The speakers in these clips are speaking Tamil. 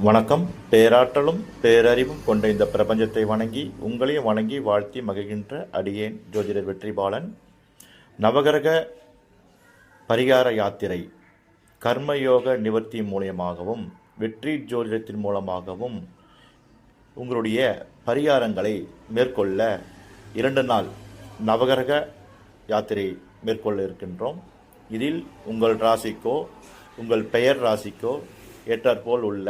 வணக்கம். பேராற்றலும் பேரறிவும் கொண்ட இந்த பிரபஞ்சத்தை வணங்கி உங்களையும் வணங்கி வாழ்த்தி மகிழ்கின்ற அடியேன் ஜோதிடர் வெற்றிபாலன். நவகிரக பரிகார யாத்திரை கர்மயோக நிவர்த்தி மூலியமாகவும் வெற்றி ஜோதிடத்தின் மூலமாகவும் உங்களுடைய பரிகாரங்களை மேற்கொள்ள 2 நாள் நவகிரக யாத்திரை மேற்கொள்ள இருக்கின்றோம். இதில் உங்கள் ராசிக்கோ உங்கள் பெயர் ராசிக்கோ ஏற்றாற்போல் உள்ள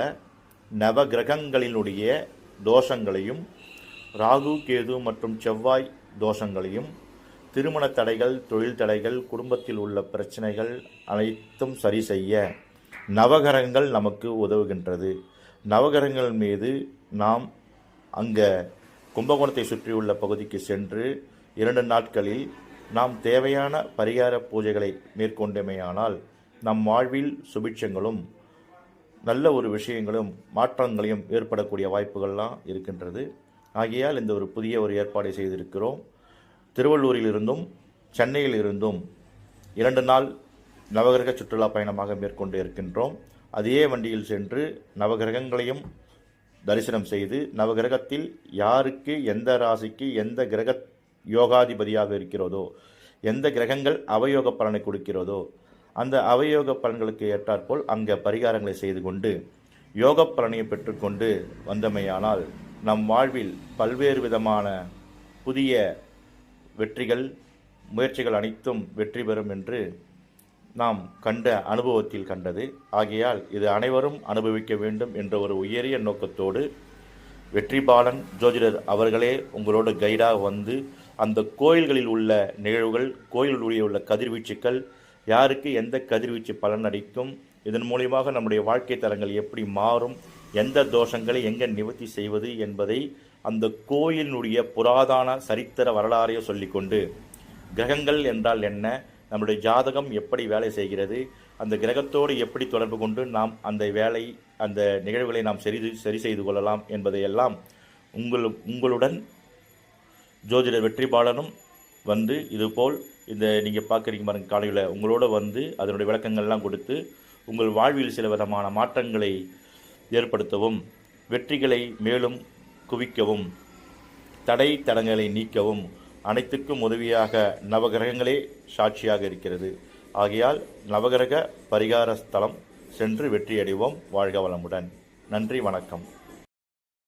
நவகிரகங்களினுடைய தோஷங்களையும், ராகு கேது மற்றும் செவ்வாய் தோஷங்களையும், திருமண தடைகள், தொழில் தடைகள், குடும்பத்தில் உள்ள பிரச்சனைகள் அனைத்தும் சரி செய்ய நவகிரகங்கள் நமக்கு உதவுகின்றது. நவகிரகங்கள் மீது நாம் அங்கே கும்பகோணத்தை சுற்றியுள்ள பகுதிக்கு சென்று 2 நாட்களில் நாம் தேவையான பரிகார பூஜைகளை மேற்கொண்டமையானால் நம் வாழ்வில் சுபிட்சங்களும் நல்ல ஒரு விஷயங்களும் மாற்றங்களையும் ஏற்படக்கூடிய வாய்ப்புகள்லாம் இருக்கின்றது. ஆகையால் இந்த ஒரு புதிய ஒரு ஏற்பாடை செய்திருக்கிறோம். திருவள்ளூரில் இருந்தும் சென்னையில் இருந்தும் 2 நாள் நவகிரக சுற்றுலா பயணமாக மேற்கொண்டு இருக்கின்றோம். அதே வண்டியில் சென்று நவகிரகங்களையும் தரிசனம் செய்து நவகிரகத்தில் யாருக்கு எந்த ராசிக்கு எந்த கிரக யோகாதிபதியாக இருக்கிறதோ, எந்த கிரகங்கள் அவயோக பலனை கொடுக்கிறதோ அந்த அவயோக பலன்களுக்கு ஏற்றாற்போல் அங்கே பரிகாரங்களை செய்து கொண்டு யோக பலனையை பெற்றுக்கொண்டு வந்தமையானால் நம் வாழ்வில் பல்வேறு விதமான புதிய வெற்றிகள், முயற்சிகள் அனைத்தும் வெற்றி பெறும் என்று நாம் கண்ட அனுபவத்தில் கண்டது. ஆகையால் இது அனைவரும் அனுபவிக்க வேண்டும் என்ற ஒரு உயரிய நோக்கத்தோடு வெற்றிபாலன் ஜோதிடர் அவர்களே உங்களோட கைடாக வந்து அந்த கோயில்களில் உள்ள நிகழ்வுகள், கோயில்களில் உள்ள கதிர்வீச்சுக்கள், யாருக்கு எந்த கதிர்வீச்சு பலன் அளிக்கும், இதன் மூலியமாக நம்முடைய வாழ்க்கை தரங்கள் எப்படி மாறும், எந்த தோஷங்களை எங்கே நிவர்த்தி செய்வது என்பதை அந்த கோயிலினுடைய புராதான சரித்திர வரலாறையோ சொல்லிக்கொண்டு, கிரகங்கள் என்றால் என்ன, நம்முடைய ஜாதகம் எப்படி வேலை செய்கிறது, அந்த கிரகத்தோடு எப்படி தொடர்பு கொண்டு நாம் அந்த நிகழ்வுகளை நாம் சரி செய்து கொள்ளலாம் என்பதையெல்லாம் உங்களுடன் ஜோதிடர் வெற்றிபாலனும் வந்து இதுபோல் இந்த நீங்கள் பார்க்குறீங்க பாருங்கள் காலையில் உங்களோட வந்து அதனுடைய விளக்கங்கள்லாம் கொடுத்து உங்கள் வாழ்வில் சில விதமான மாற்றங்களை ஏற்படுத்தவும், வெற்றிகளை மேலும் குவிக்கவும், தடங்களை நீக்கவும் அனைத்துக்கும் உதவியாக நவகிரகங்களே சாட்சியாக இருக்கிறது. ஆகையால் நவகிரக பரிகார ஸ்தலம் சென்று வெற்றியடைவோம். வாழ்க வளமுடன். நன்றி, வணக்கம்.